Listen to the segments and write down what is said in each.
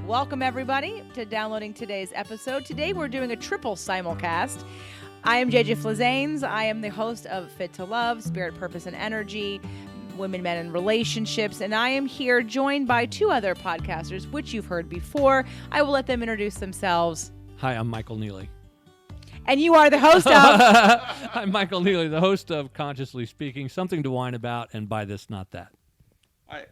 Welcome, everybody, to downloading today's episode. Today, we're doing a triple simulcast. I am JJ Flazanes. I am the host of Fit to Love, Spirit, Purpose, and Energy, Women, Men, and Relationships, and I am here joined by two other podcasters, which you've heard before. I will let them introduce themselves. Hi, I'm Michael Neeley. And you are the host of... I'm Michael Neeley, the host of Consciously Speaking, Something to Whine About, and By This, Not That.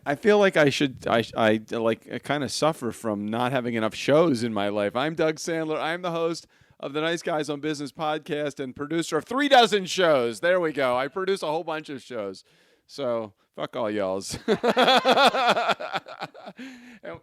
I feel like I kind of suffer from not having enough shows in my life. I'm Doug Sandler. I'm the host of the Nice Guys on Business podcast and producer of 36 shows. There we go. I produce a whole bunch of shows. So fuck all y'alls. Yeah,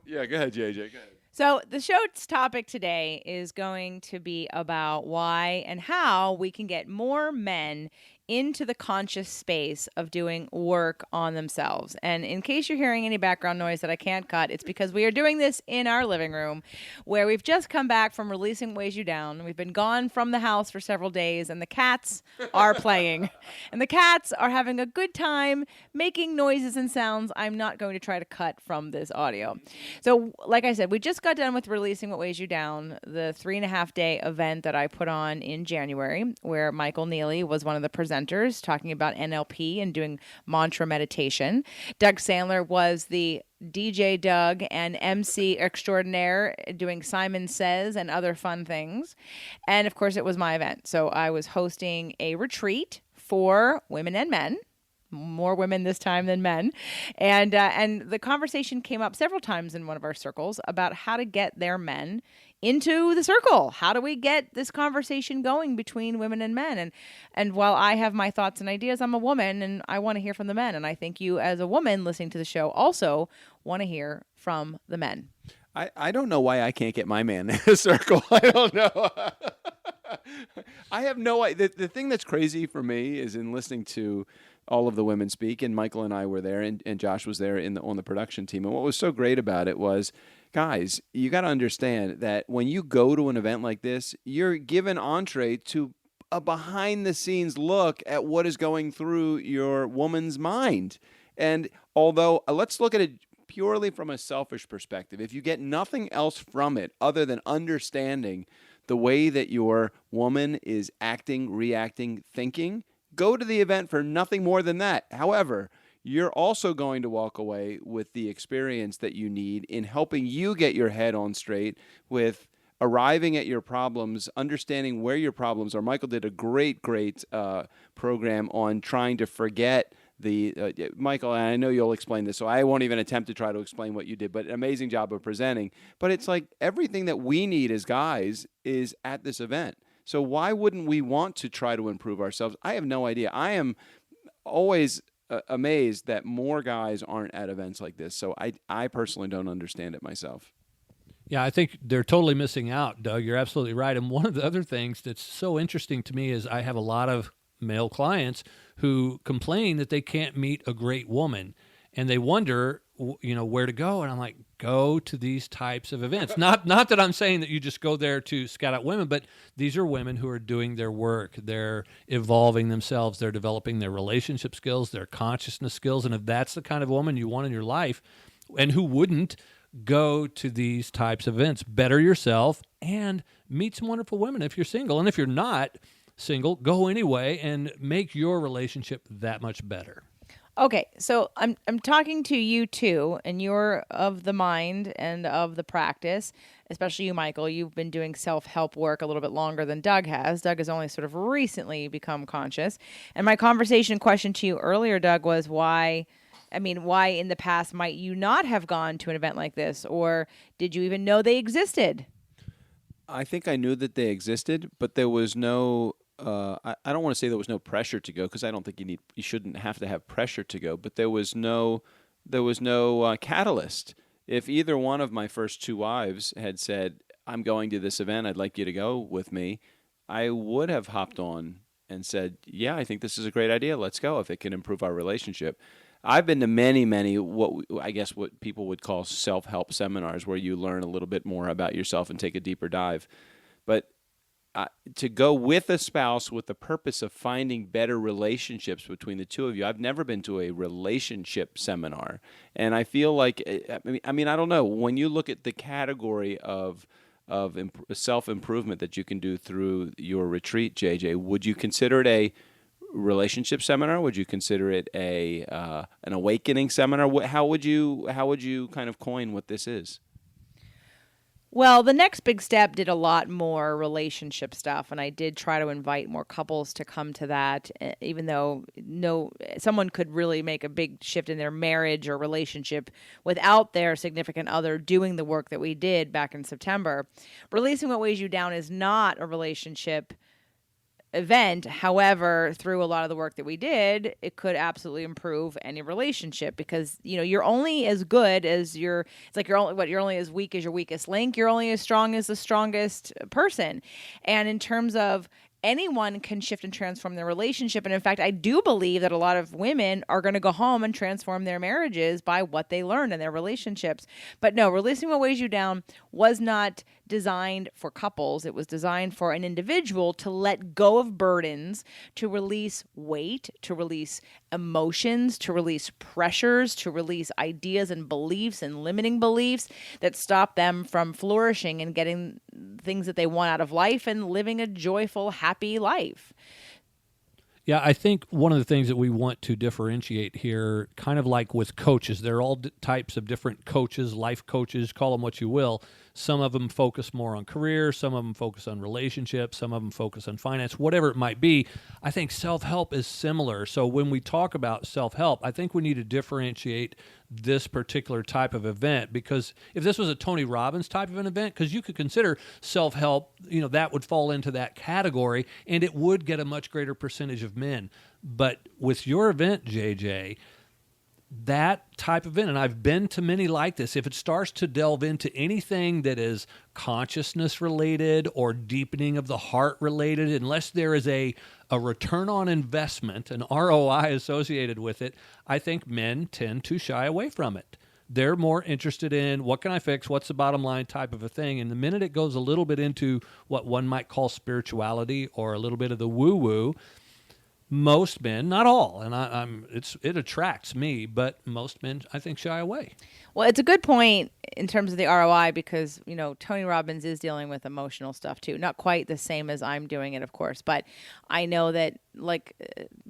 go ahead, JJ. Go ahead. So the show's topic today is going to be about why and how we can get more men into the conscious space of doing work on themselves. And in case you're hearing any background noise that I can't cut, it's because we are doing this in our living room where we've just come back from releasing Weighs You Down. We've been gone from the house for several days and the cats are playing. And the cats are having a good time making noises and sounds I'm not going to try to cut from this audio. So like I said, we just got done with releasing What Weighs You Down, the 3.5-day event that I put on in January, where Michael Neeley was one of the presenters talking about NLP and doing mantra meditation. Doug Sandler was the DJ Doug and MC extraordinaire doing Simon Says and other fun things. And of course, it was my event. So I was hosting a retreat for women and men. More women this time than men. And the conversation came up several times in one of our circles about how to get their men into the circle. How do we get this conversation going between women and men? And while I have my thoughts and ideas, I'm a woman and I want to hear from the men. And I think you as a woman listening to the show also want to hear from the men. I don't know why I can't get my man in a circle. I don't know. I have no idea. The thing that's crazy for me is in listening to all of the women speak, and Michael and I were there, and Josh was there on the production team. And what was so great about it was, guys, you got to understand that when you go to an event like this, you're given entree to a behind-the-scenes look at what is going through your woman's mind. And although, let's look at it purely from a selfish perspective. If you get nothing else from it other than understanding the way that your woman is acting, reacting, thinking, go to the event for nothing more than that. However, you're also going to walk away with the experience that you need in helping you get your head on straight with arriving at your problems, understanding where your problems are. Michael did a great program on trying to forget Michael, and I know you'll explain this, so I won't even attempt to try to explain what you did, but an amazing job of presenting. But it's like everything that we need as guys is at this event. So why wouldn't we want to try to improve ourselves? I have no idea. I am always amazed that more guys aren't at events like this. So I personally don't understand it myself. Yeah, I think they're totally missing out, Doug. You're absolutely right. And one of the other things that's so interesting to me is I have a lot of male clients who complain that they can't meet a great woman, and they wonder, where to go. And I'm like, go to these types of events. Not that I'm saying that you just go there to scout out women, but these are women who are doing their work. They're evolving themselves. They're developing their relationship skills, their consciousness skills. And if that's the kind of woman you want in your life, and who wouldn't, go to these types of events. Better yourself and meet some wonderful women if you're single. And if you're not single, go anyway and make your relationship that much better. Okay, so I'm talking to you too, and you're of the mind and of the practice, especially you, Michael. You've been doing self-help work a little bit longer than Doug has. Doug has only sort of recently become conscious. And my conversation question to you earlier, Doug, was why in the past might you not have gone to an event like this, or did you even know they existed? I think I knew that they existed, but there was no I don't want to say there was no pressure to go, because I don't think you shouldn't have to have pressure to go, but there was no catalyst. If either one of my first two wives had said, I'm going to this event, I'd like you to go with me, I would have hopped on and said, yeah, I think this is a great idea. Let's go if it can improve our relationship. I've been to many what people would call self-help seminars where you learn a little bit more about yourself and take a deeper dive. But to go with a spouse with the purpose of finding better relationships between the two of you. I've never been to a relationship seminar, and I feel like I mean I don't know, when you look at the category of self improvement that you can do through your retreat, JJ, would you consider it a relationship seminar? Would you consider it an awakening seminar? How would you kind of coin what this is? Well, the next big step did a lot more relationship stuff, and I did try to invite more couples to come to that, even though someone could really make a big shift in their marriage or relationship without their significant other doing the work that we did back in September. Releasing What Weighs You Down is not a relationship event. However, through a lot of the work that we did, it could absolutely improve any relationship, because you're only as good as you're only as weak as your weakest link. You're only as strong as the strongest person. And in terms of anyone can shift and transform their relationship. And in fact, I do believe that a lot of women are going to go home and transform their marriages by what they learned in their relationships. But no, Releasing What Weighs You Down was not designed for couples. It was designed for an individual to let go of burdens, to release weight, to release emotions, to release pressures, to release ideas and beliefs and limiting beliefs that stop them from flourishing and getting things that they want out of life and living a joyful, happy life. Yeah, I think one of the things that we want to differentiate here, kind of like with coaches, there are all types of different coaches, life coaches, call them what you will. Some of them focus more on career, some of them focus on relationships, some of them focus on finance, whatever it might be. I think self-help is similar. So when we talk about self-help, I think we need to differentiate this particular type of event, because if this was a Tony Robbins type of an event, because you could consider self-help, that would fall into that category, and it would get a much greater percentage of men. But with your event, JJ, that type of event, and I've been to many like this, if it starts to delve into anything that is consciousness related or deepening of the heart related, unless there is a return on investment, an ROI associated with it, I think men tend to shy away from it. They're more interested in what can I fix, what's the bottom line type of a thing. And the minute it goes a little bit into what one might call spirituality or a little bit of the woo-woo, most men, not all, and it attracts me, but most men, I think, shy away. Well, it's a good point in terms of the ROI, because Tony Robbins is dealing with emotional stuff too. Not quite the same as I'm doing it, of course, but I know that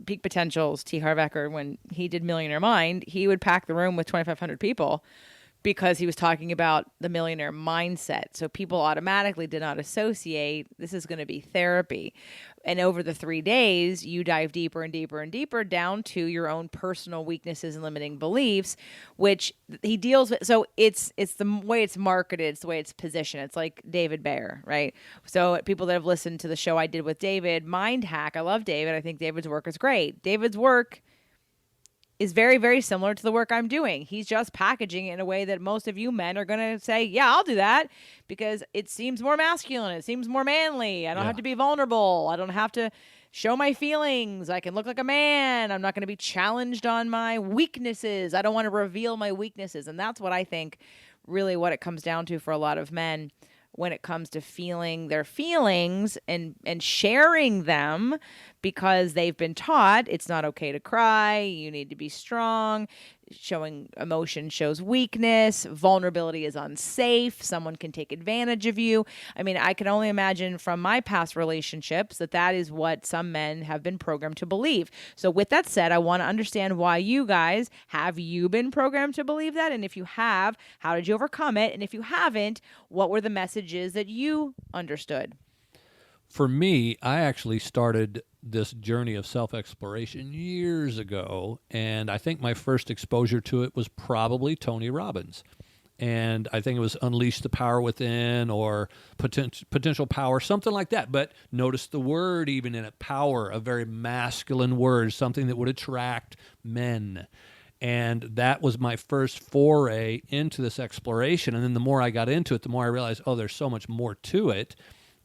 Peak Potential's T. Harv Eker, when he did Millionaire Mind, he would pack the room with 2,500 people, because he was talking about the millionaire mindset. So people automatically did not associate this is going to be therapy. And over the 3 days, you dive deeper and deeper and deeper down to your own personal weaknesses and limiting beliefs, which he deals with. So it's the way it's marketed, it's the way it's positioned. It's like David Bayer, right? So people that have listened to the show I did with David, Mind Hack, I love David. I think David's work is great. David's work is very, very similar to the work I'm doing. He's just packaging it in a way that most of you men are going to say, yeah, I'll do that, because it seems more masculine. It seems more manly. I don't have to be vulnerable. I don't have to show my feelings. I can look like a man. I'm not going to be challenged on my weaknesses. I don't want to reveal my weaknesses. And that's what I think really what it comes down to for a lot of men when it comes to feeling their feelings and sharing them, because they've been taught it's not okay to cry, you need to be strong, showing emotion shows weakness, vulnerability is unsafe, someone can take advantage of you. I mean, I can only imagine from my past relationships that is what some men have been programmed to believe. So with that said, I want to understand why you guys, have you been programmed to believe that? And if you have, how did you overcome it? And if you haven't, what were the messages that you understood? For me, I actually started this journey of self-exploration years ago, and I think my first exposure to it was probably Tony Robbins. And I think it was Unleash the Power Within or Potential Power, something like that. But notice the word even in it, power, a very masculine word, something that would attract men. And that was my first foray into this exploration. And then the more I got into it, the more I realized, oh, there's so much more to it.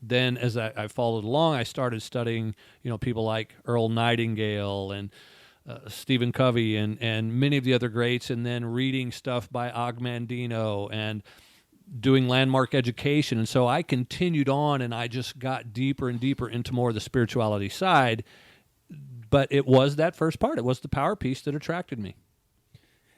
Then as I followed along, I started studying, people like Earl Nightingale and Stephen Covey and many of the other greats, and then reading stuff by Og Mandino and doing landmark education. And so I continued on, and I just got deeper and deeper into more of the spirituality side. But it was that first part. It was the power piece that attracted me.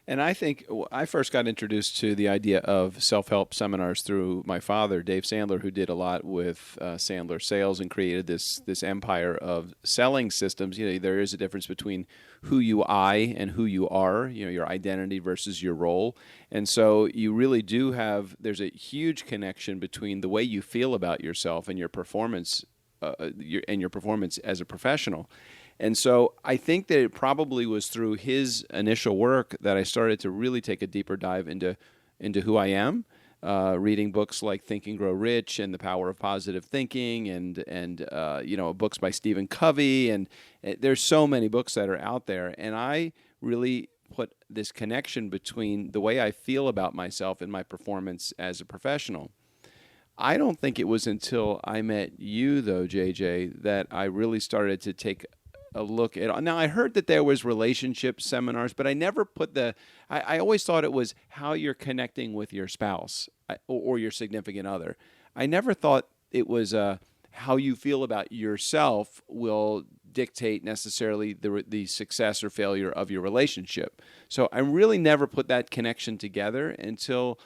And I think I first got introduced to the idea of self-help seminars through my father, Dave Sandler, who did a lot with Sandler Sales and created this empire of selling systems. You know, there is a difference between who you I and who you are, you know, your identity versus your role. And so you really do have, there's a huge connection between the way you feel about yourself and your performance as a professional. And so I think that it probably was through his initial work that I started to really take a deeper dive into who I am, reading books like Think and Grow Rich and The Power of Positive Thinking and books by Stephen Covey. And there's so many books that are out there. And I really put this connection between the way I feel about myself and my performance as a professional. I don't think it was until I met you, though, JJ, that I really started to take a look at. Now, I heard that there was relationship seminars, but I never put I always thought it was how you're connecting with your spouse or your significant other. I never thought it was how you feel about yourself will dictate necessarily the success or failure of your relationship. So I really never put that connection together until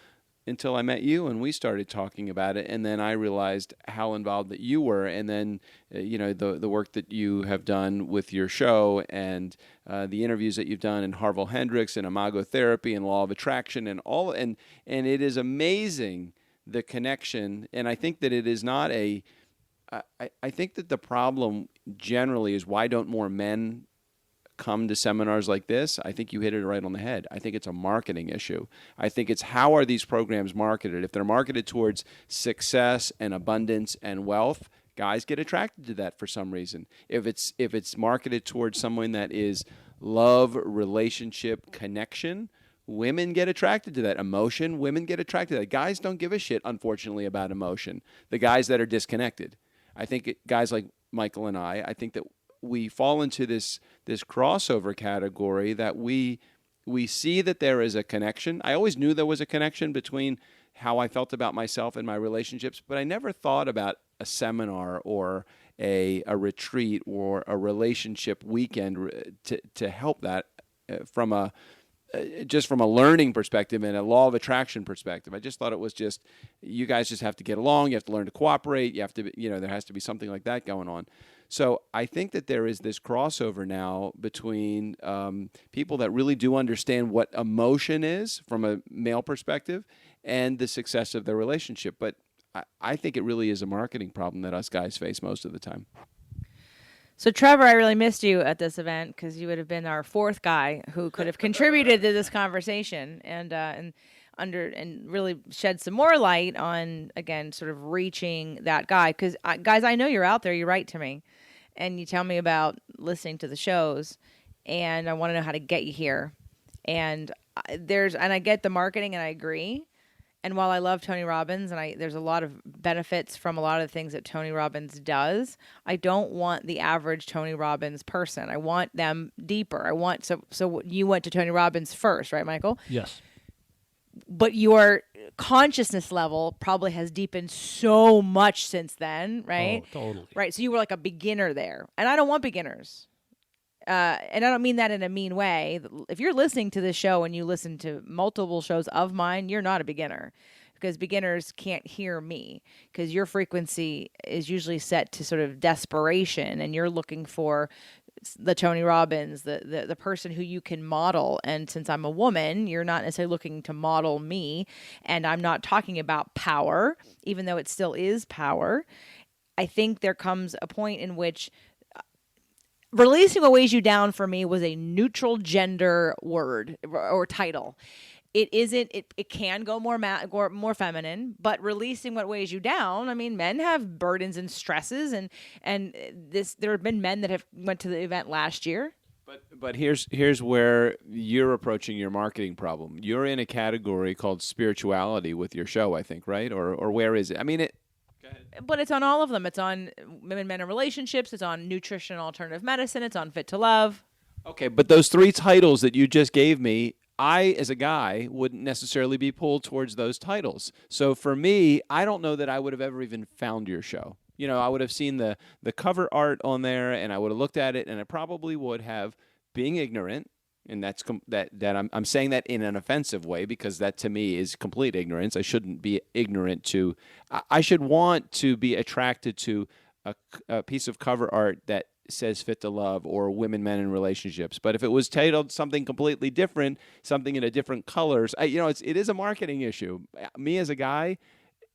I met you and we started talking about it, and then I realized how involved that you were, and then the work that you have done with your show and the interviews that you've done in Harville Hendricks and Imago Therapy and Law of Attraction and all, and it is amazing the connection. And I think that it is not I think that the problem generally is why don't more men come to seminars like this? I think you hit it right on the head. I think it's a marketing issue. I think it's how are these programs marketed? If they're marketed towards success and abundance and wealth, guys get attracted to that for some reason. If it's marketed towards someone that is love, relationship, connection, women get attracted to that. Emotion, women get attracted to that. Guys don't give a shit, unfortunately, about emotion. The guys that are disconnected. I think guys like Michael and I think that we fall into this crossover category that we see that there is a connection. I always knew there was a connection between how I felt about myself and my relationships, but I never thought about a seminar or a retreat or a relationship weekend to help that from a learning perspective and a law of attraction perspective. I just thought it was just, you guys just have to get along. You have to learn to cooperate. You have to, there has to be something like that going on. So I think that there is this crossover now between people that really do understand what emotion is from a male perspective and the success of their relationship. But I think it really is a marketing problem that us guys face most of the time. So, Trevor, I really missed you at this event because you would have been our fourth guy who could have contributed to this conversation and really shed some more light on, again, sort of reaching that guy. Because, guys, I know you're out there. You write to me, and you tell me about listening to the shows, and I want to know how to get you here. And I get the marketing, and I agree. And while I love Tony Robbins, and there's a lot of benefits from a lot of the things that Tony Robbins does, I don't want the average Tony Robbins person. I want them deeper. So you went to Tony Robbins first, right, Michael? Yes. But your consciousness level probably has deepened so much since then, right? Oh, totally. Right. So you were like a beginner there, and I don't want beginners. And I don't mean that in a mean way. If you're listening to this show and you listen to multiple shows of mine, you're not a beginner, because beginners can't hear me, because your frequency is usually set to sort of desperation, and you're looking for the Tony Robbins, the person who you can model. And since I'm a woman, you're not necessarily looking to model me, and I'm not talking about power, even though it still is power. I think there comes a point in which releasing what weighs you down for me was a neutral gender word or title. It isn't. It can go more feminine, but releasing what weighs you down. I mean, men have burdens and stresses, and there have been men that have went to the event last year. But here's where you're approaching your marketing problem. You're in a category called spirituality with your show, I think, right? Or where is it? I mean, it. But it's on all of them. It's on women, men, and relationships. It's on nutrition, alternative medicine. It's on Fit to Love. Okay, but those three titles that you just gave me, I, as a guy, wouldn't necessarily be pulled towards those titles. So for me, I don't know that I would have ever even found your show. I would have seen the cover art on there, and I would have looked at it, and I probably would have, being ignorant, and I'm saying that in an offensive way, because that to me is complete ignorance. I shouldn't be ignorant to. I should want to be attracted to a piece of cover art that says "Fit to Love" or "Women, Men, and Relationships." But if it was titled something completely different, something in a different colors, it is a marketing issue. Me as a guy,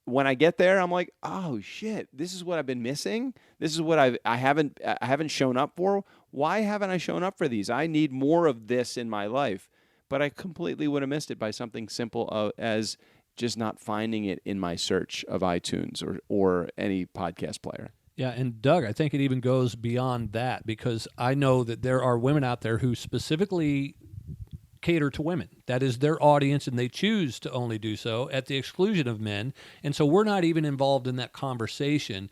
when I get there, I'm like, oh shit, this is what I've been missing. This is what I haven't shown up for. Why haven't I shown up for these? I need more of this in my life. But I completely would have missed it by something simple as just not finding it in my search of iTunes or any podcast player. Yeah, and Doug, I think it even goes beyond that, because I know that there are women out there who specifically cater to women. That is their audience, and they choose to only do so at the exclusion of men. And so we're not even involved in that conversation.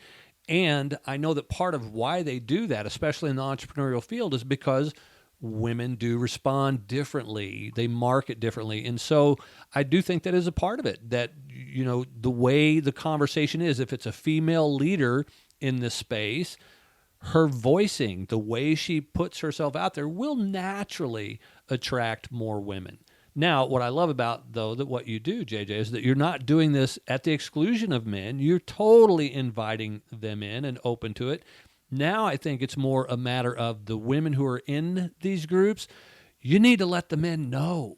And I know that part of why they do that, especially in the entrepreneurial field, is because women do respond differently. They market differently. And so I do think that is a part of it, that, the way the conversation is, if it's a female leader in this space, her voicing, the way she puts herself out there, will naturally attract more women. Now, what I love about, though, that what you do, JJ, is that you're not doing this at the exclusion of men. You're totally inviting them in and open to it. Now I think it's more a matter of the women who are in these groups. You need to let the men know.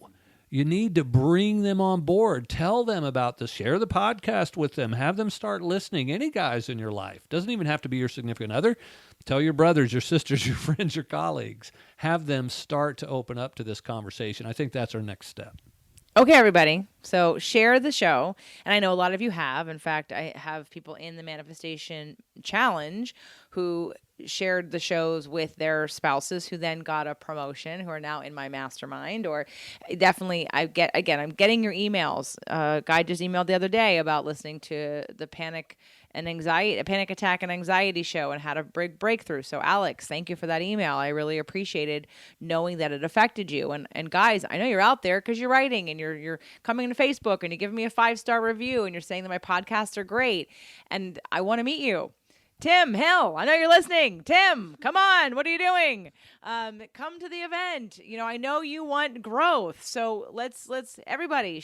You need to bring them on board. Tell them about this. Share the podcast with them. Have them start listening. Any guys in your life. Doesn't even have to be your significant other. Tell your brothers, your sisters, your friends, your colleagues. Have them start to open up to this conversation. I think that's our next step. Okay, everybody. So share the show. And I know a lot of you have. In fact, I have people in the Manifestation Challenge who shared the shows with their spouses, who then got a promotion, who are now in my mastermind. Or definitely, I'm getting your emails. A guy just emailed the other day about listening to the panic attack and anxiety show and how to breakthrough. So Alex, thank you for that email. I really appreciated knowing that it affected you. And guys, I know you're out there because you're writing and you're coming to Facebook and you're giving me a 5-star review and you're saying that my podcasts are great. And I want to meet you. Tim Hill, I know you're listening. Tim, come on. What are you doing? Come to the event. I know you want growth. So let's everybody,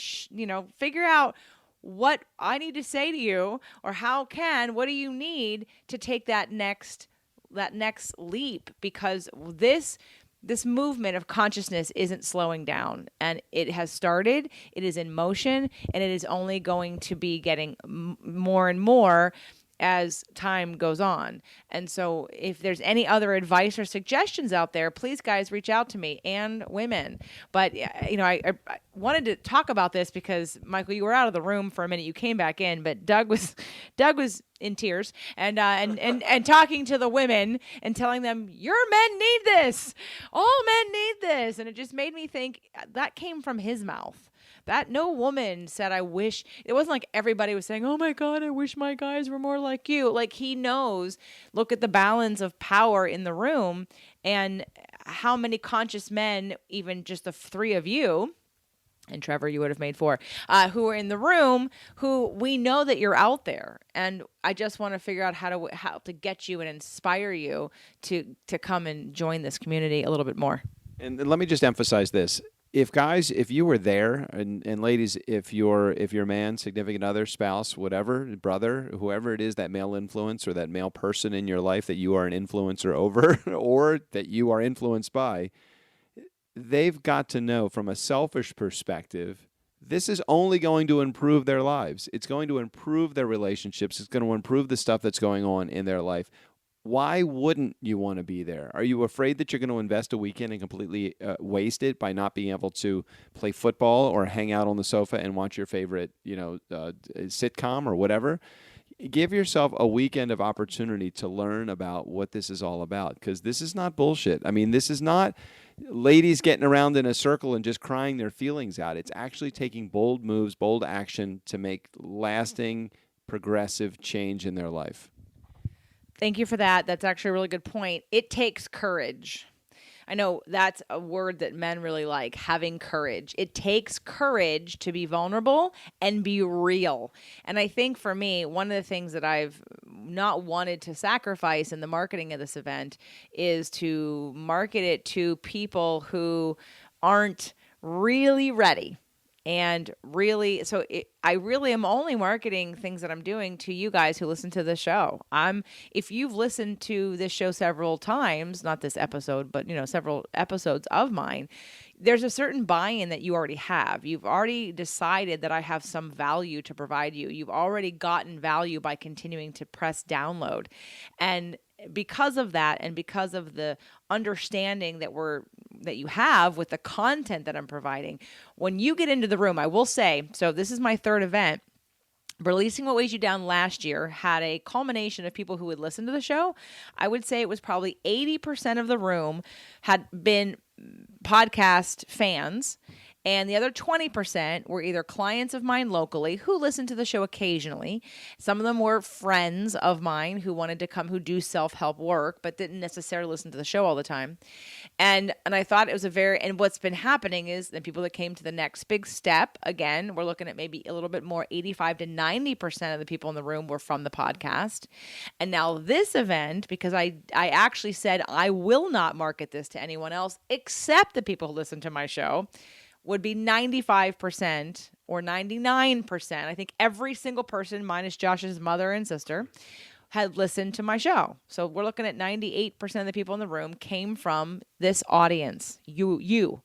figure out what I need to say to you, or what do you need to take that next leap? Because this movement of consciousness isn't slowing down, and it has started, it is in motion, and it is only going to be getting more and more as time goes on. And so if there's any other advice or suggestions out there, please, guys, reach out to me, and women. But, I wanted to talk about this because, Michael, you were out of the room for a minute. You came back in, but Doug was in tears and talking to the women and telling them, your men need this. All men need this. And it just made me think that came from his mouth. That no woman said, I wish. It wasn't like everybody was saying, oh my God, I wish my guys were more like you. Like, he knows, look at the balance of power in the room and how many conscious men, even just the 3 of you, and Trevor, you would have made 4, who are in the room, who we know that you're out there. And I just want to figure out how to get you and inspire you to come and join this community a little bit more. And let me just emphasize this. If you were there, and ladies, if your man, significant other, spouse, whatever, brother, whoever it is, that male influence or that male person in your life that you are an influencer over or that you are influenced by, they've got to know from a selfish perspective, this is only going to improve their lives. It's going to improve their relationships. It's going to improve the stuff that's going on in their life. Why wouldn't you want to be there? Are you afraid that you're going to invest a weekend and completely waste it by not being able to play football or hang out on the sofa and watch your favorite, sitcom or whatever? Give yourself a weekend of opportunity to learn about what this is all about, because this is not bullshit. I mean, this is not ladies getting around in a circle and just crying their feelings out. It's actually taking bold moves, bold action to make lasting, progressive change in their life. Thank you for that. That's actually a really good point. It takes courage. I know that's a word that men really like, having courage. It takes courage to be vulnerable and be real. And I think for me, one of the things that I've not wanted to sacrifice in the marketing of this event is to market it to people who aren't really ready. And really, I really am only marketing things that I'm doing to you guys who listen to the show. If you've listened to this show several times, not this episode, but several episodes of mine, there's a certain buy-in that you already have. You've already decided that I have some value to provide you. You've already gotten value by continuing to press download. And because of that, and because of the understanding that you have with the content that I'm providing, when you get into the room, I will say, so this is my third event. Releasing What Weighs You Down last year had a culmination of people who would listen to the show. I would say it was probably 80% of the room had been podcast fans, and the other 20% were either clients of mine locally who listened to the show occasionally. Some of them were friends of mine who wanted to come, who do self-help work, but didn't necessarily listen to the show all the time. And I thought it was and what's been happening is the people that came to the next big step, again, we're looking at maybe a little bit more, 85 to 90% of the people in the room were from the podcast. And now this event, because I actually said I will not market this to anyone else except the people who listen to my show, would be 95% or 99%. I think every single person, minus Josh's mother and sister, had listened to my show. So we're looking at 98% of the people in the room came from this audience, you.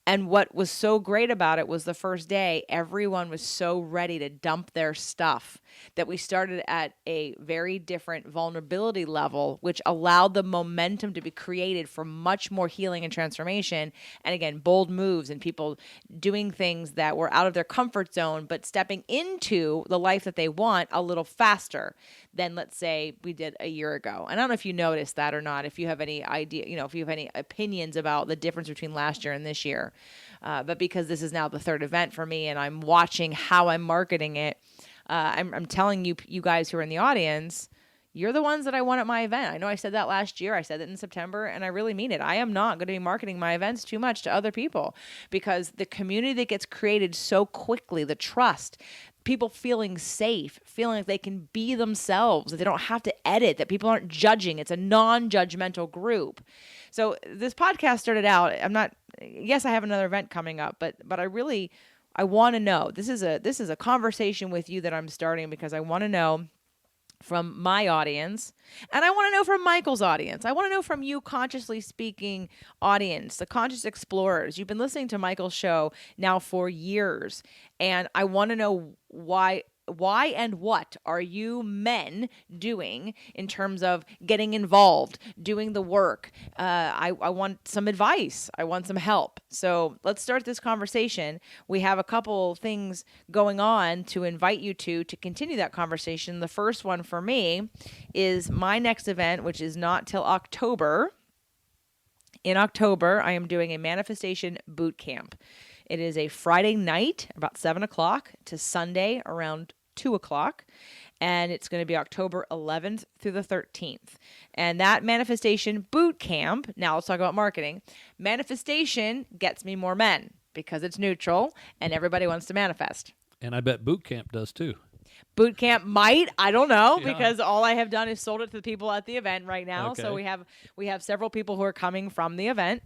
And what was so great about it was the first day, everyone was so ready to dump their stuff that we started at a very different vulnerability level, which allowed the momentum to be created for much more healing and transformation. And again, bold moves and people doing things that were out of their comfort zone, but stepping into the life that they want a little faster than, let's say, we did a year ago. And I don't know if you noticed that or not, if you have any idea, if you have any opinions about the difference between last year and this year. But because this is now the third event for me and I'm watching how I'm marketing it, I'm telling you guys who are in the audience, you're the ones that I want at my event. I know I said that last year. I said it in September, and I really mean it. I am not going to be marketing my events too much to other people because the community that gets created so quickly, the trust, people feeling safe, feeling like they can be themselves, that they don't have to edit, that people aren't judging. It's a non-judgmental group. So this podcast started out, yes, I have another event coming up, but I want to know. This is a conversation with you that I'm starting because I want to know from my audience, and I want to know from Michael's audience. I want to know from you, Consciously Speaking audience, the conscious explorers. You've been listening to Michael's show now for years, and I want to know why and what are you men doing in terms of getting involved, doing the work? I want some advice. I want some help. So let's start this conversation. We have a couple things going on to invite you to continue that conversation. The first one for me is my next event, which is not till October. In October, I am doing a manifestation boot camp. It is a Friday night, about 7 o'clock, to Sunday around 2 o'clock. And it's going to be October 11th through the 13th. And that manifestation boot camp, now let's talk about marketing. Manifestation gets me more men because it's neutral and everybody wants to manifest. And I bet boot camp does too. Boot camp might, I don't know, because all I have done is sold it to the people at the event right now. Okay. So we have several people who are coming from the event.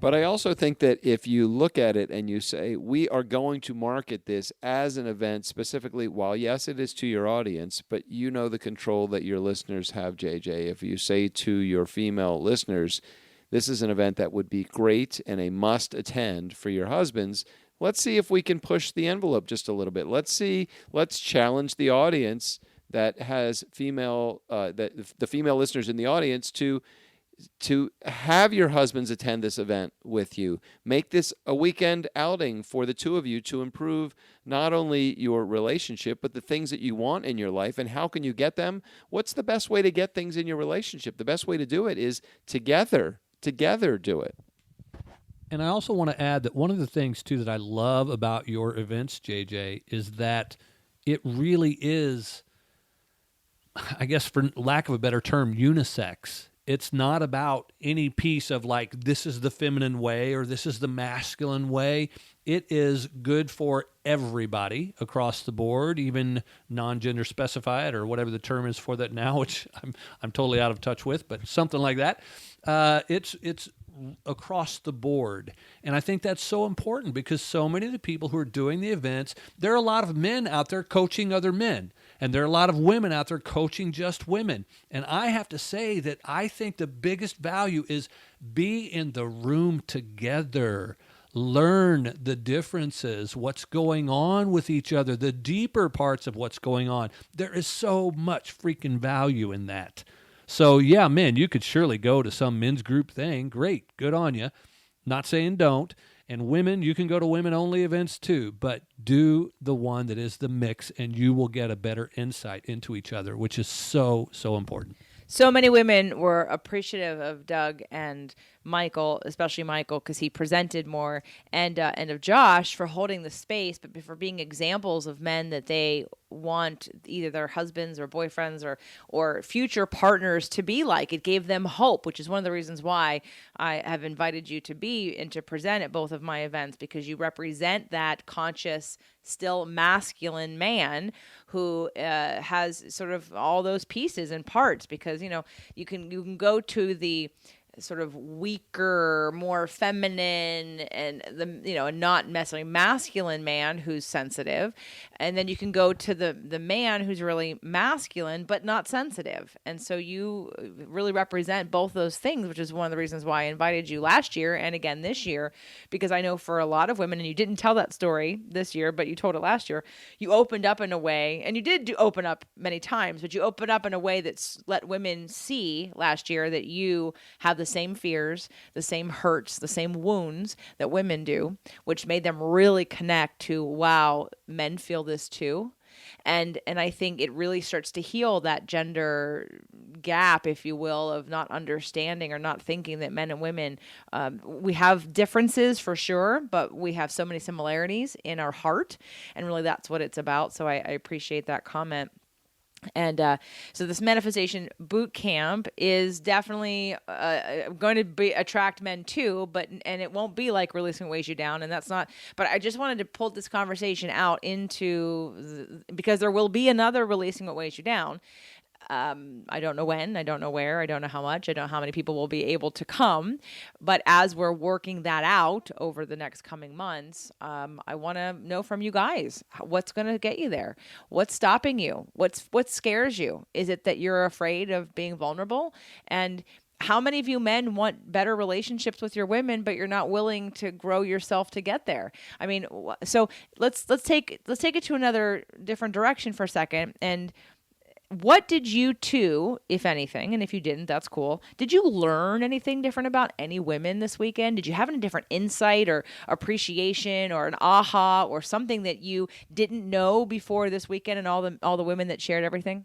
But I also think that if you look at it and you say, we are going to market this as an event specifically, while yes, it is to your audience, but you know the control that your listeners have, JJ. If you say to your female listeners, this is an event that would be great and a must attend for your husbands, let's see if we can push the envelope just a little bit. Let's challenge the audience that has the female listeners in the audience to have your husbands attend this event with you. Make this a weekend outing for the two of you to improve not only your relationship, but the things that you want in your life. And how can you get them? What's the best way to get things in your relationship? The best way to do it is together do it. And I also want to add that one of the things, too, that I love about your events, JJ, is that it really is, I guess for lack of a better term, unisex. it's not about any piece of like, this is the feminine way or this is the masculine way. It is good for everybody across the board, even non-gender specified or whatever the term is for that now, which I'm totally out of touch with, but something like that. It's across the board. And I think that's so important because so many of the people who are doing the events, there are a lot of men out there coaching other men. And there are a lot of women out there coaching just women. And I have to say that I think the biggest value is be in the room together. Learn the differences, what's going on with each other, the deeper parts of what's going on. There is so much freaking value in that. So, yeah, men, you could surely go to some men's group thing. Great. Good on you. Not saying don't. And women, you can go to women-only events too, but do the one that is the mix, and you will get a better insight into each other, which is so, so important. So many women were appreciative of Doug and Michael, especially Michael, because he presented more, and of Josh for holding the space, but for being examples of men that they want either their husbands or boyfriends or future partners to be like. It gave them hope, which is one of the reasons why I have invited you to be and to present at both of my events, because you represent that conscious, still masculine man who has sort of all those pieces and parts, because you can go to the sort of weaker, more feminine, and not necessarily masculine man who's sensitive, and then you can go to the man who's really masculine but not sensitive. And so you really represent both those things, which is one of the reasons why I invited you last year and again this year, because I know for a lot of women, and you didn't tell that story this year, but you told it last year, you opened up in a way, and you did open up many times, but you opened up in a way that's let women see last year that you have the same fears, the same hurts, the same wounds that women do, which made them really connect to, wow, men feel this too. And I think it really starts to heal that gender gap, if you will, of not understanding or not thinking that men and women, we have differences for sure, but we have so many similarities in our heart. And really that's what it's about. So I appreciate that comment. And so this manifestation boot camp is definitely going to attract men too, and it won't be like Releasing What Weighs You Down, and that's not. But I just wanted to pull this conversation out because there will be another Releasing What Weighs You Down. I don't know when, I don't know where, I don't know how much, I don't know how many people will be able to come. But as we're working that out over the next coming months, I want to know from you guys, what's going to get you there? What's stopping you? What scares you? Is it that you're afraid of being vulnerable? And how many of you men want better relationships with your women, but you're not willing to grow yourself to get there? I mean, so let's take it to another different direction for a second. And what did you two, if anything, and if you didn't, that's cool, did you learn anything different about any women this weekend? Did you have any different insight or appreciation or an aha or something that you didn't know before this weekend, and all the women that shared everything?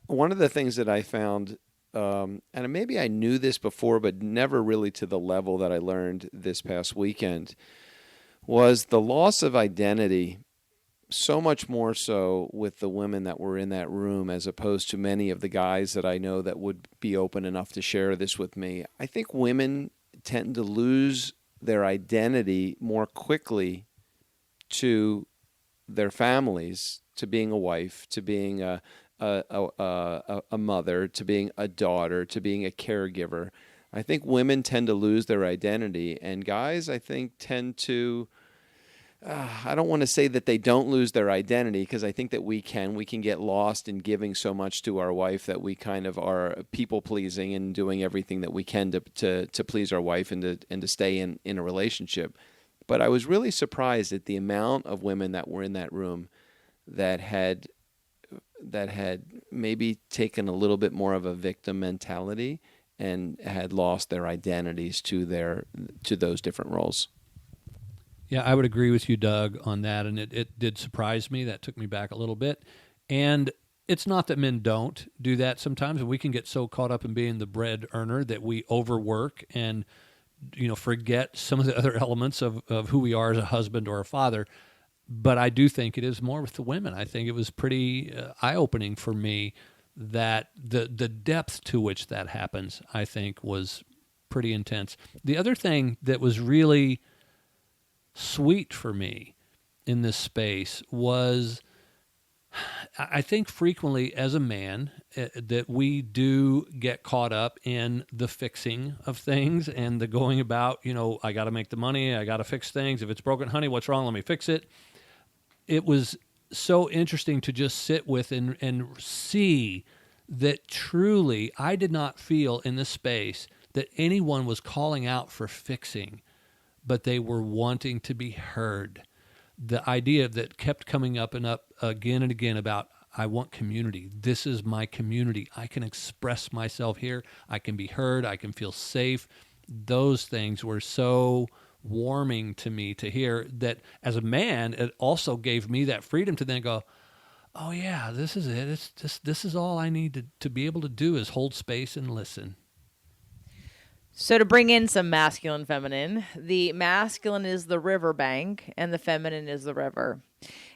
One of the things that I found, and maybe I knew this before, but never really to the level that I learned this past weekend, was the loss of identity. So much more so with the women that were in that room as opposed to many of the guys that I know that would be open enough to share this with me. I think women tend to lose their identity more quickly to their families, to being a wife, to being a mother, to being a daughter, to being a caregiver. I think women tend to lose their identity, and guys, I think, tend to... I don't want to say that they don't lose their identity, because I think that we can get lost in giving so much to our wife that we kind of are people pleasing and doing everything that we can to please our wife and to stay in a relationship. But I was really surprised at the amount of women that were in that room that had maybe taken a little bit more of a victim mentality and had lost their identities to those different roles. Yeah, I would agree with you, Doug, on that, and it did surprise me. That took me back a little bit. And it's not that men don't do that sometimes, and we can get so caught up in being the bread earner that we overwork and forget some of the other elements of who we are as a husband or a father. But I do think it is more with the women. I think it was pretty eye-opening for me that the depth to which that happens, I think, was pretty intense. The other thing that was really sweet for me in this space was, I think frequently as a man that we do get caught up in the fixing of things and the going about, I got to make the money, I got to fix things. If it's broken, honey, what's wrong? Let me fix it. It was so interesting to just sit with and see that truly I did not feel in this space that anyone was calling out for fixing, but they were wanting to be heard. The idea that kept coming up and up again and again about, I want community. This is my community. I can express myself here. I can be heard. I can feel safe. Those things were so warming to me to hear that as a man. It also gave me that freedom to then go, oh yeah, this is it. It's just, this is all I need to be able to do is hold space and listen. So to bring in some masculine, feminine, the masculine is the riverbank and the feminine is the river.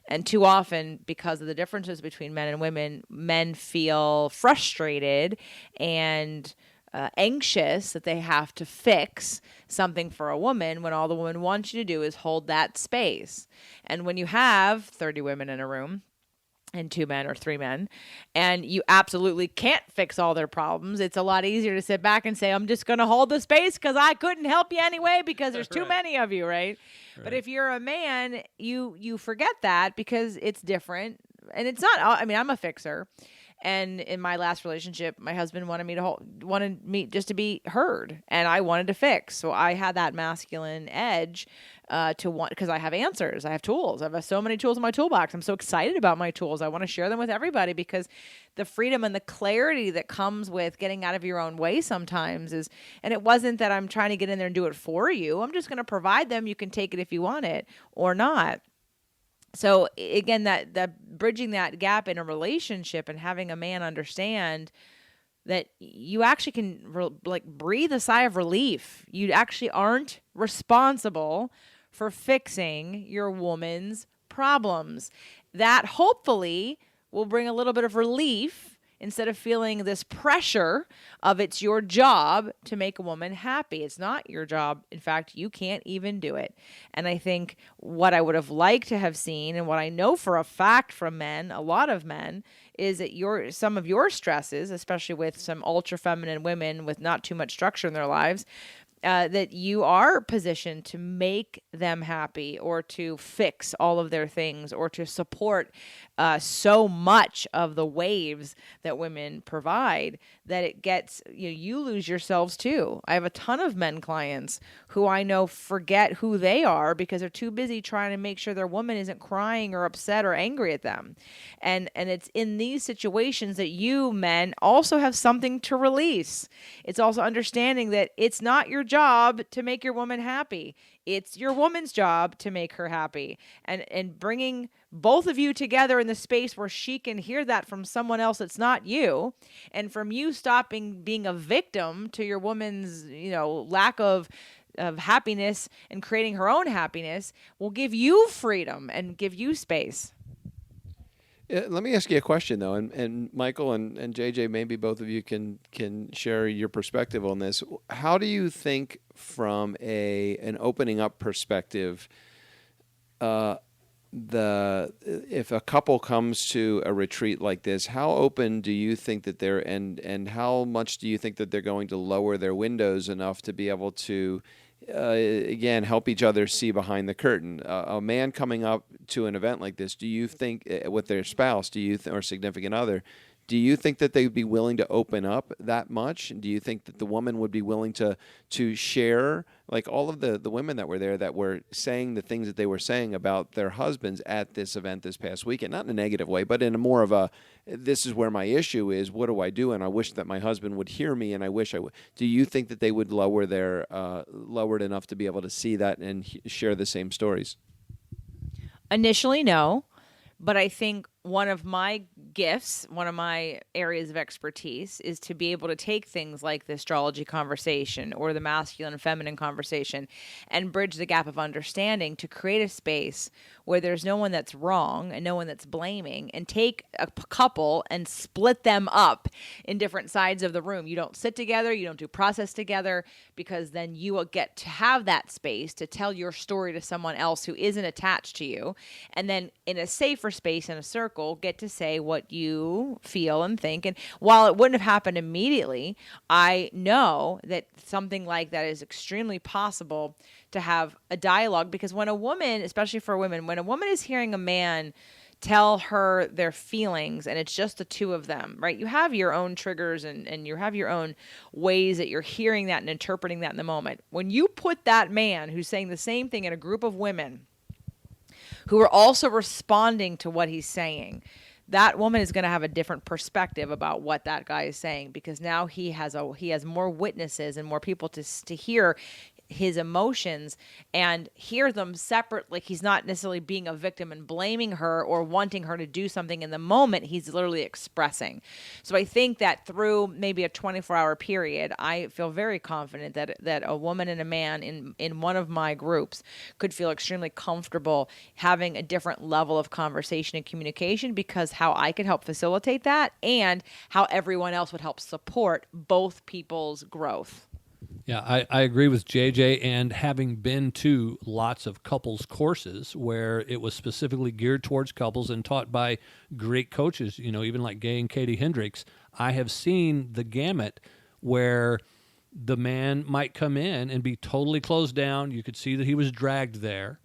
And too often, because of the differences between men and women, men feel frustrated and anxious that they have to fix something for a woman when all the woman wants you to do is hold that space. And when you have 30 women in a room, and 2 men or 3 men, and you absolutely can't fix all their problems, it's a lot easier to sit back and say, I'm just going to hold the space because I couldn't help you anyway because there's too many of you, right? But if you're a man, you forget that because it's different. And it's not, I mean, I'm a fixer. And in my last relationship, my husband wanted me just to be heard, and I wanted to fix. So I had that masculine edge to want, because I have answers, I have tools, I have so many tools in my toolbox. I'm so excited about my tools. I want to share them with everybody because the freedom and the clarity that comes with getting out of your own way sometimes is, and it wasn't that I'm trying to get in there and do it for you. I'm just going to provide them. You can take it if you want it or not. So again, that bridging that gap in a relationship and having a man understand that you actually can breathe a sigh of relief. You actually aren't responsible for fixing your woman's problems. That hopefully will bring a little bit of relief instead of feeling this pressure of it's your job to make a woman happy. It's not your job. In fact, you can't even do it. And I think what I would have liked to have seen, and what I know for a fact from men, a lot of men, is that some of your stresses, especially with some ultra feminine women with not too much structure in their lives, that you are positioned to make them happy or to fix all of their things or to support so much of the waves that women provide that it gets, you lose yourselves too. I have a ton of men clients who I know forget who they are because they're too busy trying to make sure their woman isn't crying or upset or angry at them. And it's in these situations that you men also have something to release. It's also understanding that it's not your job to make your woman happy. It's your woman's job to make her happy. And bringing both of you together in the space where she can hear that from someone else that's not you, and from you stopping being a victim to your woman's, lack of happiness and creating her own happiness will give you freedom and give you space. Let me ask you a question, though, and Michael and JJ, maybe both of you can share your perspective on this. How do you think, from an opening up perspective, if a couple comes to a retreat like this, how open do you think that they're, and how much do you think that they're going to lower their windows enough to be able to again, help each other see behind the curtain? A man coming up to an event like this, do you think, with their spouse, or significant other, do you think that they'd be willing to open up that much? Do you think that the woman would be willing to share, like all of the women that were there that were saying the things that they were saying about their husbands at this event this past weekend, not in a negative way, but in a more of a, this is where my issue is, what do I do? And I wish that my husband would hear me, and I wish I would. Do you think that they would lower lowered enough to be able to see that and share the same stories? Initially, no. But I think one of my gifts, one of my areas of expertise is to be able to take things like the astrology conversation or the masculine and feminine conversation and bridge the gap of understanding to create a space where there's no one that's wrong and no one that's blaming, and take a couple and split them up in different sides of the room. You don't sit together, you don't do process together, because then you will get to have that space to tell your story to someone else who isn't attached to you. And then in a safer space, in a circle, get to say what you feel and think. And while it wouldn't have happened immediately, I know that something like that is extremely possible to have a dialogue, because when a woman, especially for women, when a woman is hearing a man tell her their feelings and it's just the two of them, right? You have your own triggers and you have your own ways that you're hearing that and interpreting that in the moment. When you put that man who's saying the same thing in a group of women who are also responding to what he's saying, that woman is going to have a different perspective about what that guy is saying, because now he has more witnesses and more people to hear his emotions and hear them separate. Like, he's not necessarily being a victim and blaming her or wanting her to do something in the moment. He's literally expressing. So I think that through maybe a 24-hour period, I feel very confident that a woman and a man in one of my groups could feel extremely comfortable having a different level of conversation and communication, because how I could help facilitate that and how everyone else would help support both people's growth. Yeah, I agree with JJ, and having been to lots of couples courses where it was specifically geared towards couples and taught by great coaches, even like Gay and Katie Hendricks, I have seen the gamut where the man might come in and be totally closed down. You could see that he was dragged there,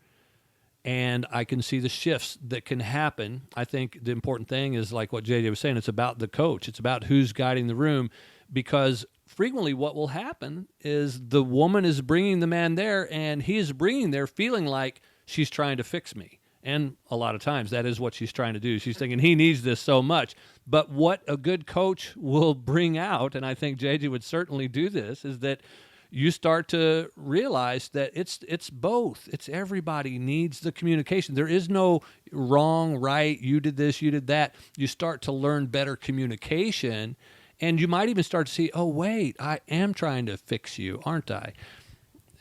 and I can see the shifts that can happen. I think the important thing is, like what JJ was saying, it's about the coach. It's about who's guiding the room, because frequently what will happen is the woman is bringing the man there, and he is bringing there feeling like she's trying to fix me. And a lot of times that is what she's trying to do. She's thinking he needs this so much. But what a good coach will bring out, and I think JJ would certainly do this, is that you start to realize that it's both. It's everybody needs the communication. There is no wrong, right, you did this, you did that. You start to learn better communication. And you might even start to see, oh, wait, I am trying to fix you, aren't I?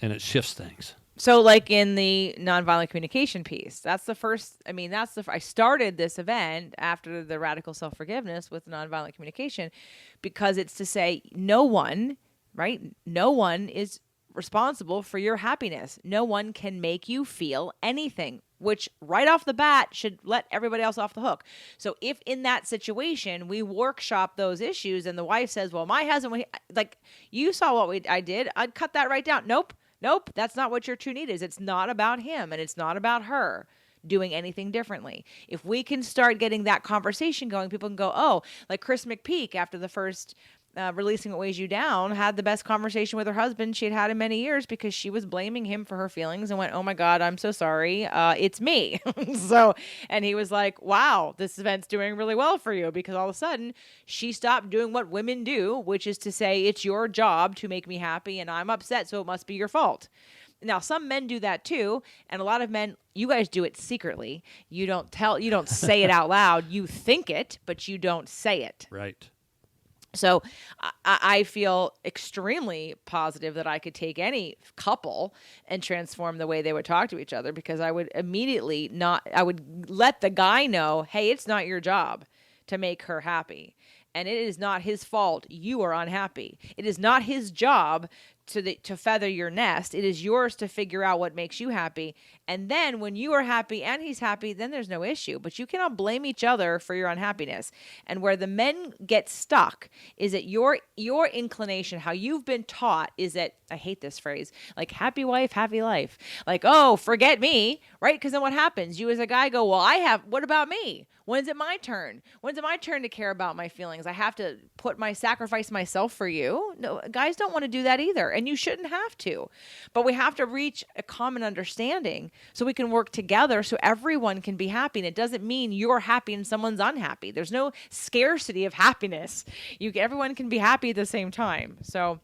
And it shifts things. So like in the nonviolent communication piece, that's the first, I started this event after the radical self-forgiveness with nonviolent communication, because it's to say no one, right? No one is responsible for your happiness. No one can make you feel anything, which right off the bat should let everybody else off the hook. So if in that situation we workshop those issues and the wife says, well, my husband, like, you saw what I did, I'd cut that right down. Nope, that's not what your true need is. It's not about him and it's not about her doing anything differently. If we can start getting that conversation going, people can go, oh, like Chris McPeak after the first Releasing What Weighs You Down had the best conversation with her husband she had had in many years, because she was blaming him for her feelings and went, oh my God, I'm so sorry. It's me. And he was like, wow, this event's doing really well for you, because all of a sudden she stopped doing what women do, which is to say, it's your job to make me happy and I'm upset, so it must be your fault. Now, some men do that too, and a lot of men, you guys do it secretly. You don't say it out loud. You think it, but you don't say it. Right. So I feel extremely positive that I could take any couple and transform the way they would talk to each other, because I would I would let the guy know, hey, it's not your job to make her happy. And it is not his fault you are unhappy. It is not his job to feather your nest. It is yours to figure out what makes you happy. And then when you are happy and he's happy, then there's no issue. But you cannot blame each other for your unhappiness. And where the men get stuck is that your inclination, how you've been taught, is that, I hate this phrase, like happy wife, happy life. Like, oh, forget me, right? Because then what happens? You as a guy go, well, what about me? When's it my turn? When's it my turn to care about my feelings? I have to sacrifice myself for you. No, guys don't want to do that either. And you shouldn't have to. But we have to reach a common understanding so we can work together so everyone can be happy. And it doesn't mean you're happy and someone's unhappy. There's no scarcity of happiness. Everyone can be happy at the same time. So,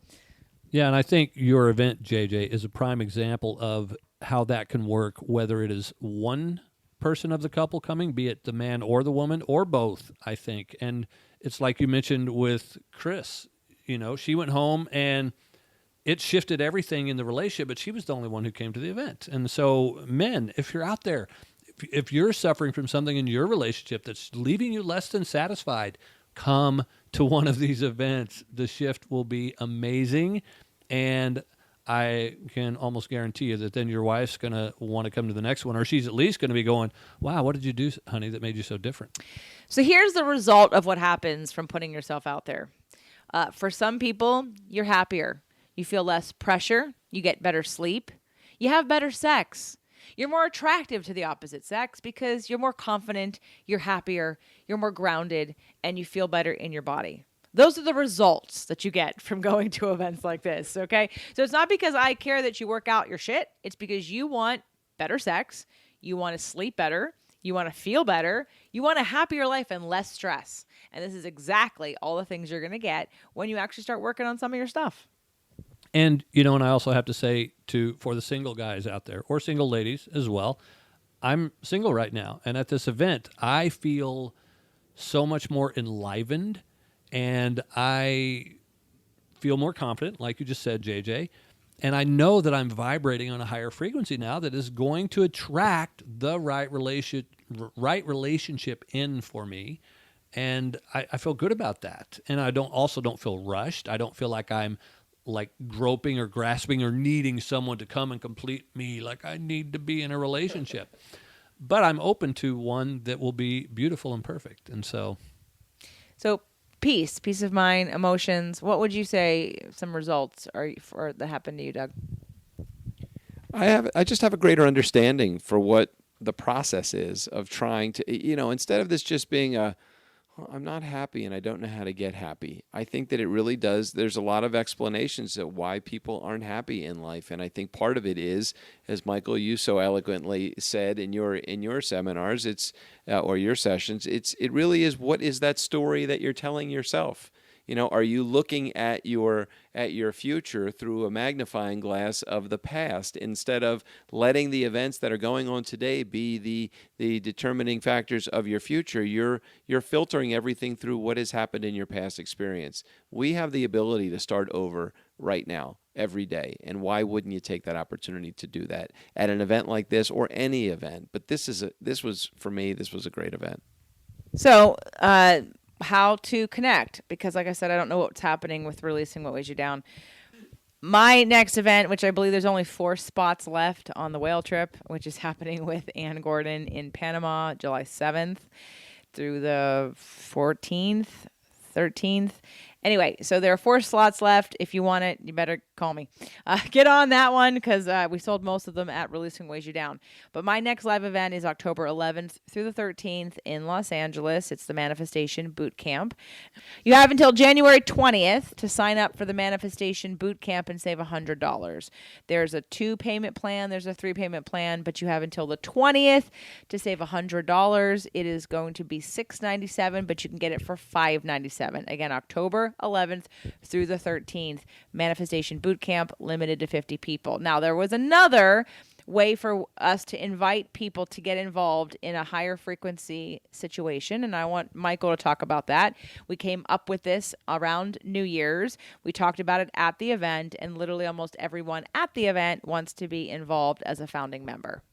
yeah, and I think your event, JJ, is a prime example of how that can work, whether it is one person of the couple coming, be it the man or the woman, or both, I think. And it's like you mentioned with Chris, she went home and it shifted everything in the relationship, but she was the only one who came to the event. And so men, if you're out there, if you're suffering from something in your relationship that's leaving you less than satisfied, come to one of these events. The shift will be amazing, and I can almost guarantee you that then your wife's going to want to come to the next one, or she's at least going to be going, wow, what did you do, honey, that made you so different? So here's the result of what happens from putting yourself out there. For some people, you're happier. You feel less pressure. You get better sleep. You have better sex. You're more attractive to the opposite sex because you're more confident, you're happier, you're more grounded, and you feel better in your body. Those are the results that you get from going to events like this, okay? So it's not because I care that you work out your shit. It's because you want better sex, you want to sleep better, you want to feel better, you want a happier life and less stress. And this is exactly all the things you're going to get when you actually start working on some of your stuff. And, and I also have to say for the single guys out there, or single ladies as well, I'm single right now. And at this event, I feel so much more enlivened, and I feel more confident, like you just said, JJ. And I know that I'm vibrating on a higher frequency now that is going to attract the right relationship in for me. And I feel good about that. And I don't feel rushed. I don't feel like I'm like groping or grasping or needing someone to come and complete me, like I need to be in a relationship. But I'm open to one that will be beautiful and perfect. And so peace of mind, emotions. What would you say some results are that happened to you, Doug? I just have a greater understanding for what the process is of trying to, instead of this just being I'm not happy and I don't know how to get happy. I think that it really does. There's a lot of explanations of why people aren't happy in life. And I think part of it is, as Michael, you so eloquently said in your seminars, or your sessions, it really is, what is that story that you're telling yourself? Are you looking at your future through a magnifying glass of the past instead of letting the events that are going on today be the determining factors of your future? You're filtering everything through what has happened in your past experience. We have the ability to start over right now, every day. And why wouldn't you take that opportunity to do that at an event like this or any event? But this was a great event. So, how to connect, because like I said, I don't know what's happening with releasing what weighs you down. My next event, which I believe there's only 4 spots left on the whale trip, which is happening with Ann Gordon in Panama, July 7th through the 14th, 13th. Anyway, so there are 4 slots left. If you want it, you better call me. Get on that one because we sold most of them at Releasing Weighs You Down. But my next live event is October 11th through the 13th in Los Angeles. It's the Manifestation Boot Camp. You have until January 20th to sign up for the Manifestation Boot Camp and save $100. There's a 2-payment plan. There's a 3-payment plan, but you have until the 20th to save $100. It is going to be $697, but you can get it for $597. Again, October 11th through the 13th, Manifestation Boot Camp, limited to 50 people. Now, there was another way for us to invite people to get involved in a higher frequency situation, and I want Michael to talk about that. We came up with this around New Year's. We talked about it at the event, and literally almost everyone at the event wants to be involved as a founding member.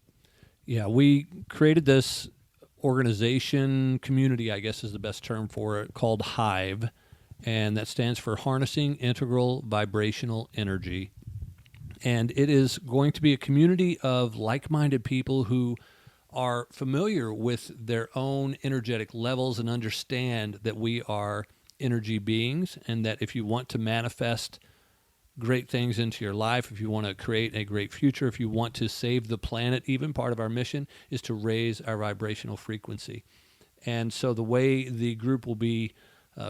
Yeah, we created this organization, community, I guess is the best term for it, called Hive. And that stands for Harnessing Integral Vibrational Energy. And it is going to be a community of like-minded people who are familiar with their own energetic levels and understand that we are energy beings, and that if you want to manifest great things into your life, if you want to create a great future, if you want to save the planet, even part of our mission is to raise our vibrational frequency. And so the way the group will be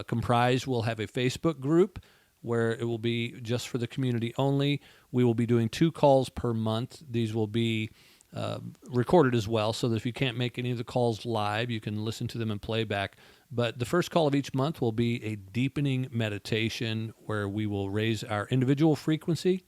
comprised, we'll have a Facebook group where it will be just for the community only. We will be doing 2 calls per month. These will be recorded as well, so that if you can't make any of the calls live, you can listen to them in playback. But the first call of each month will be a deepening meditation where we will raise our individual frequency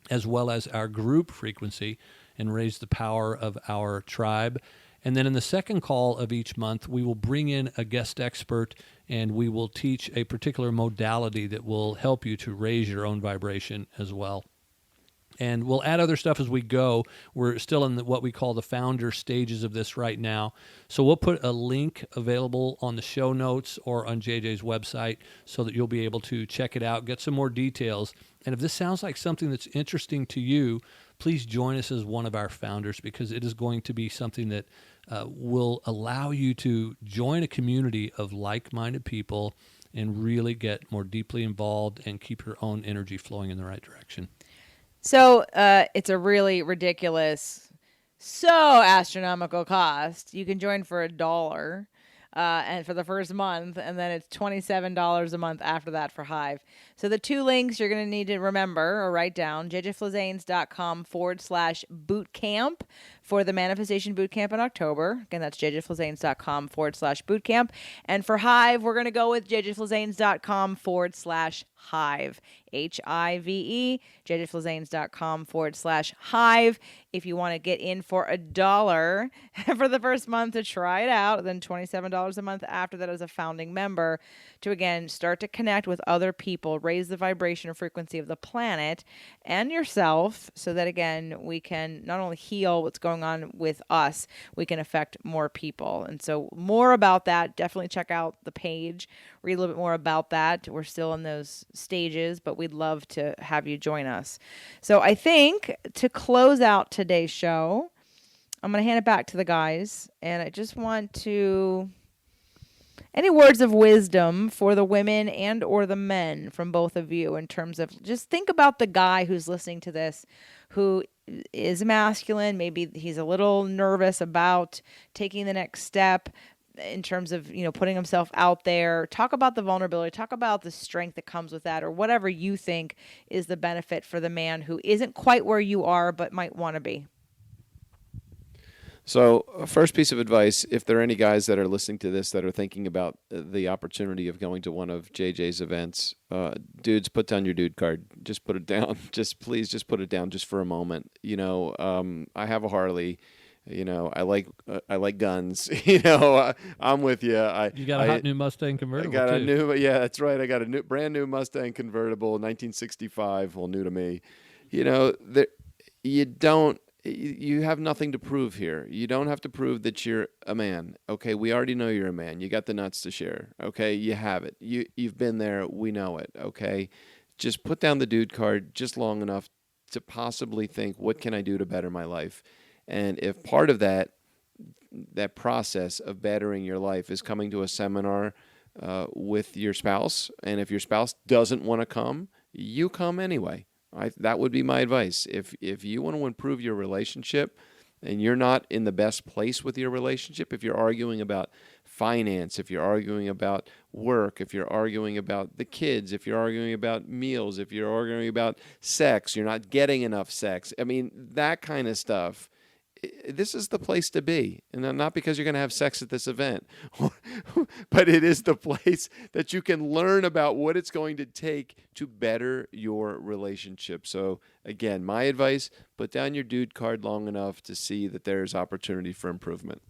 as well as our group frequency and raise the power of our tribe. And then in the second call of each month, we will bring in a guest expert and we will teach a particular modality that will help you to raise your own vibration as well. And we'll add other stuff as we go. We're still in what we call the founder stages of this right now. So we'll put a link available on the show notes or on JJ's website so that you'll be able to check it out, get some more details. And if this sounds like something that's interesting to you, please join us as one of our founders, because it is going to be something that will allow you to join a community of like-minded people and really get more deeply involved and keep your own energy flowing in the right direction. So it's a really ridiculous, so astronomical cost. You can join for $1 and for the first month, and then it's $27 a month after that for Hive. So the two links you're going to need to remember or write down: jjflizanes.com/bootcamp for the Manifestation Bootcamp in October. Again, that's jjflizanes.com/bootcamp. And for Hive, we're going to go with jjflizanes.com/hive. HIVE, jjflizanes.com/hive. If you want to get in for $1 for the first month to try it out, then $27 a month after that as a founding member to, again, start to connect with other people, raise the vibration and frequency of the planet and yourself so that, again, we can not only heal what's going on with us, we can affect more people. And so more about that, definitely check out the page, read a little bit more about that. We're still in those stages, but we'd love to have you join us. So I think to close out today's show, I'm going to hand it back to the guys, and I just want to... any words of wisdom for the women and or the men from both of you in terms of just think about the guy who's listening to this who is masculine. Maybe he's a little nervous about taking the next step in terms of, putting himself out there. Talk about the vulnerability. Talk about the strength that comes with that, or whatever you think is the benefit for the man who isn't quite where you are but might want to be. So, first piece of advice, if there are any guys that are listening to this that are thinking about the opportunity of going to one of JJ's events, dudes, put down your dude card. Just put it down. Please put it down just for a moment. I have a Harley. I like guns. I'm with you. You got a hot new Mustang convertible. Yeah, that's right. I got a brand new Mustang convertible, 1965. Well, new to me. You have nothing to prove here. You don't have to prove that you're a man. Okay, we already know you're a man. You got the nuts to share. Okay, you have it. You've been there. We know it. Okay, just put down the dude card just long enough to possibly think, what can I do to better my life? And if part of that process of bettering your life is coming to a seminar with your spouse, and if your spouse doesn't want to come, you come anyway. That would be my advice. If you want to improve your relationship and you're not in the best place with your relationship, if you're arguing about finance, if you're arguing about work, if you're arguing about the kids, if you're arguing about meals, if you're arguing about sex, you're not getting enough sex, that kind of stuff, this is the place to be. And not because you're going to have sex at this event, but it is the place that you can learn about what it's going to take to better your relationship. So again, my advice, put down your dude card long enough to see that there's opportunity for improvement.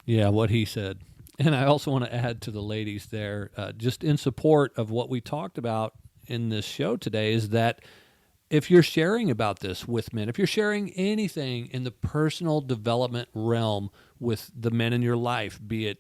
Yeah, what he said. And I also want to add to the ladies there, just in support of what we talked about in this show today, is that if you're sharing about this with men, if you're sharing anything in the personal development realm with the men in your life, be it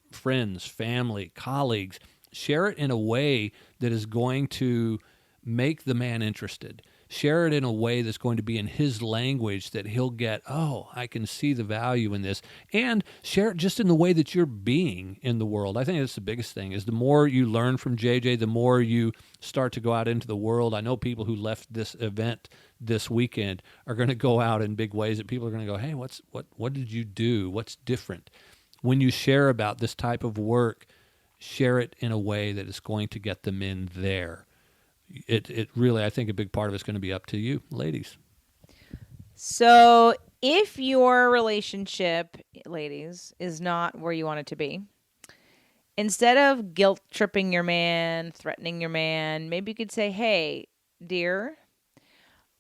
friends, family, colleagues, share it in a way that is going to make the man interested. Share it in a way that's going to be in his language that he'll get, oh, I can see the value in this. And share it just in the way that you're being in the world. I think that's the biggest thing, is the more you learn from JJ, the more you start to go out into the world. I know people who left this event this weekend are going to go out in big ways that people are going to go, hey, what did you do? What's different? When you share about this type of work, share it in a way that is going to get them in there. It really, I think a big part of it's going to be up to you, ladies. So if your relationship, ladies, is not where you want it to be, instead of guilt tripping your man, threatening your man, maybe you could say, hey, dear,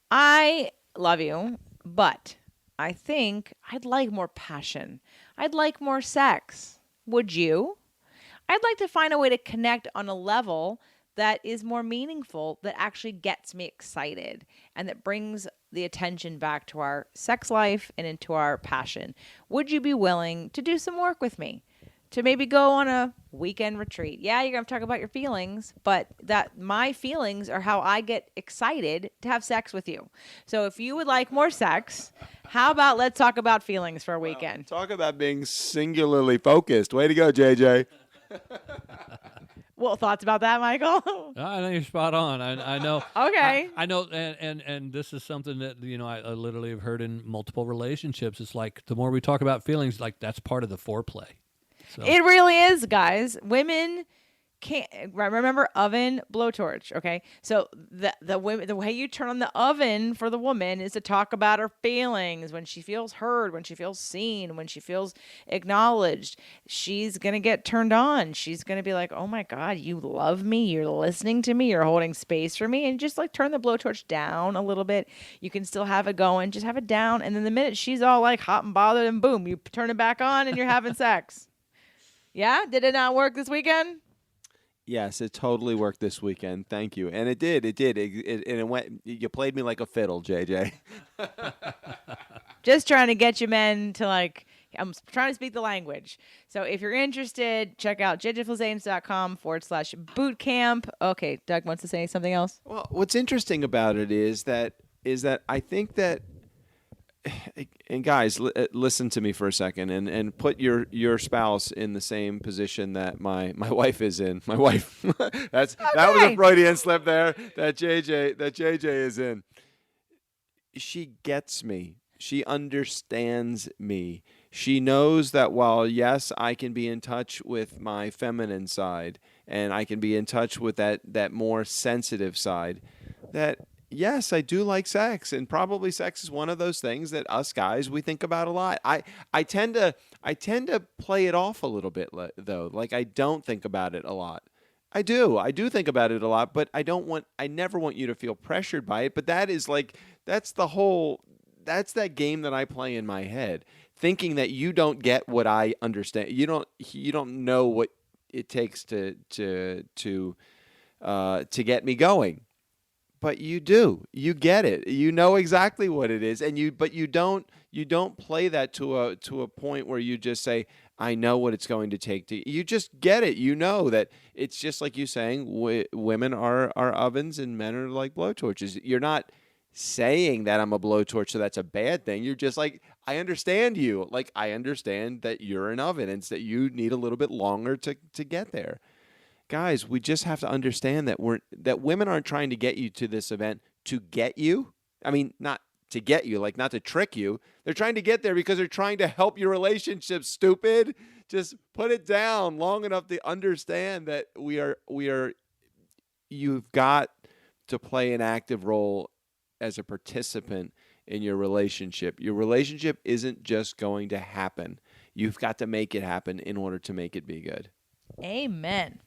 I love you, but I think I'd like more passion. I'd like more sex. Would you? I'd like to find a way to connect on a level that is more meaningful, that actually gets me excited and that brings the attention back to our sex life and into our passion? Would you be willing to do some work with me? To maybe go on a weekend retreat. Yeah, you're going to talk about your feelings, but that my feelings are how I get excited to have sex with you. So if you would like more sex, how about let's talk about feelings for a weekend? Talk about being singularly focused. Way to go, JJ. Well, thoughts about that, Michael? I know you're spot on. I know. Okay. I know, and this is something that I literally have heard in multiple relationships. It's like the more we talk about feelings, like that's part of the foreplay. So. It really is, guys. Women can't remember oven, blowtorch. Okay, so the way you turn on the oven for the woman is to talk about her feelings. When she feels heard, when she feels seen, when she feels acknowledged, she's gonna get turned on. She's gonna be like, "Oh my God, you love me. You're listening to me. You're holding space for me." And just like turn the blowtorch down a little bit. You can still have it going. Just have it down, and then the minute she's all like hot and bothered, and boom, you turn it back on, and you're having sex. Yeah? Did it not work this weekend? Yes, it totally worked this weekend. Thank you. And it did. And it went. You played me like a fiddle, JJ. Just trying to get you men to I'm trying to speak the language. So if you're interested, check out jjflizanes.com/bootcamp. Okay, Doug wants to say something else? Well, what's interesting about it is that I think that, and guys, listen to me for a second, and put your spouse in the same position that my wife is in. My wife, that was a Freudian slip there. That JJ is in. She gets me. She understands me. She knows that while yes, I can be in touch with my feminine side, and I can be in touch with that more sensitive side, that. Yes, I do like sex, and probably sex is one of those things that us guys, we think about a lot. I tend to play it off a little bit though. Like I don't think about it a lot. I do think about it a lot, but I never want you to feel pressured by it. But that's that game that I play in my head, thinking that you don't get what I understand. You don't know what it takes to get me going. But you do. You get it. You know exactly what it is, but you don't play that to a point where you just say, "I know what it's going to take to." You just get it. You know that it's just like you saying women are ovens and men are like blowtorches. You're not saying that I'm a blowtorch, so that's a bad thing. You're just like, I understand you. Like I understand that you're an oven and that you need a little bit longer to get there. Guys, we just have to understand that women aren't trying to get you to this event to get you. I mean, not to get you, like not to trick you. They're trying to get there because they're trying to help your relationship, stupid. Just put it down long enough to understand that you've got to play an active role as a participant in your relationship. Your relationship isn't just going to happen. You've got to make it happen in order to make it be good. Amen.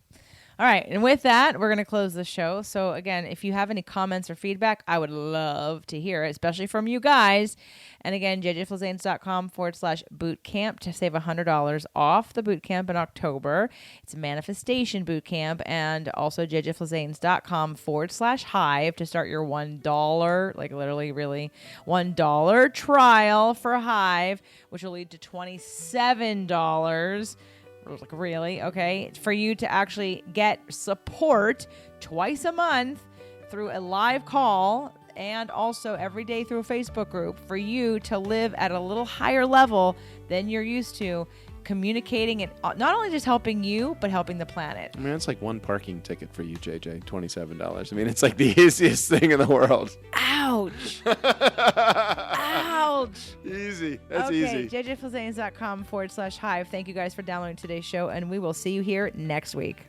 All right. And with that, we're going to close the show. So again, if you have any comments or feedback, I would love to hear it, especially from you guys. And again, jjflizanes.com/bootcamp to save $100 off the bootcamp in October. It's a manifestation bootcamp. And also jjflizanes.com/hive to start your $1, like literally really $1 trial for Hive, which will lead to $27. Like, really? Okay. For you to actually get support twice a month through a live call and also every day through a Facebook group for you to live at a little higher level than you're used to, communicating and not only just helping you, but helping the planet. I mean, it's like one parking ticket for you, JJ, $27. I mean, it's like the easiest thing in the world. Ouch. Ouch. Easy. That's easy. jjflizanes.com/hive. Thank you guys for downloading today's show, and we will see you here next week.